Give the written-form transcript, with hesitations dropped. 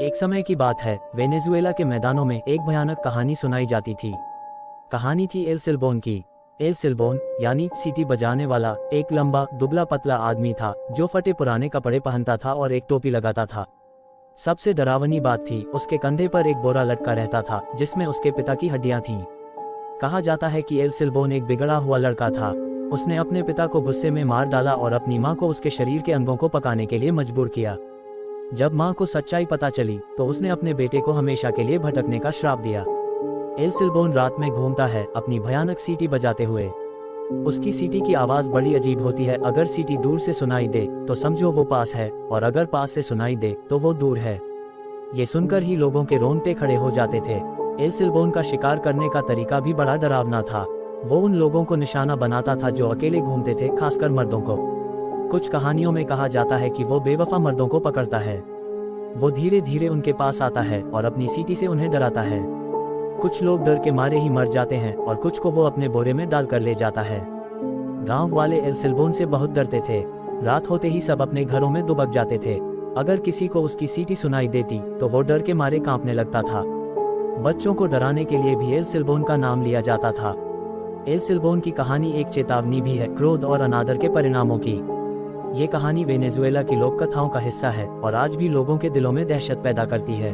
एक समय की बात है, वेनेजुएला के मैदानों में एक भयानक कहानी सुनाई जाती थी। कहानी थी एल सिल्बोन की। एल सिल्बोन यानी सीटी बजाने वाला एक लंबा दुबला पतला आदमी था जो फटे पुराने कपड़े पहनता था और एक टोपी लगाता था। सबसे डरावनी बात थी, उसके कंधे पर एक बोरा लटका रहता था जिसमें उसके पिता की हड्डियां थीं। कहा जाता है कि एल सिल्बोन एक बिगड़ा हुआ लड़का था। उसने अपने पिता को गुस्से में मार डाला और अपनी मां को उसके शरीर के अंगों को पकाने के लिए मजबूर किया। जब मां को सच्चाई पता चली तो उसने अपने बेटे को हमेशा के लिए भटकने का श्राप दिया। एल सिल्बोन रात में घूमता है अपनी भयानक सीटी बजाते हुए। उसकी सीटी की आवाज बड़ी अजीब होती है। अगर सीटी दूर से सुनाई दे तो समझो वो पास है, और अगर पास से सुनाई दे तो वो दूर है। ये सुनकर ही लोगों के रोंगटे खड़े हो जाते थे। एल सिल्बोन का शिकार करने का तरीका भी बड़ा डरावना था। वो उन लोगों को निशाना बनाता था जो अकेले घूमते थे, खासकर मर्दों को। कुछ कहानियों में कहा जाता है कि वो बेवफा मर्दों को पकड़ता है। वो धीरे धीरे उनके पास आता है और अपनी सीटी से उन्हें डराता है। कुछ लोग डर के मारे ही मर जाते हैं और कुछ को वो अपने बोरे में डाल कर ले जाता है। गांव वाले एल सिल्बोन से बहुत डरते थे। रात होते ही सब अपने घरों में दुबक जाते थे। अगर किसी को उसकी सीटी सुनाई देती तो वो डर के मारे कांपने लगता था। बच्चों को डराने के लिए भी एल सिल्बोन का नाम लिया जाता था। एल सिल्बोन की कहानी एक चेतावनी भी है, क्रोध और अनादर के परिणामों की। ये कहानी वेनेजुएला की लोक कथाओं का हिस्सा है और आज भी लोगों के दिलों में दहशत पैदा करती है।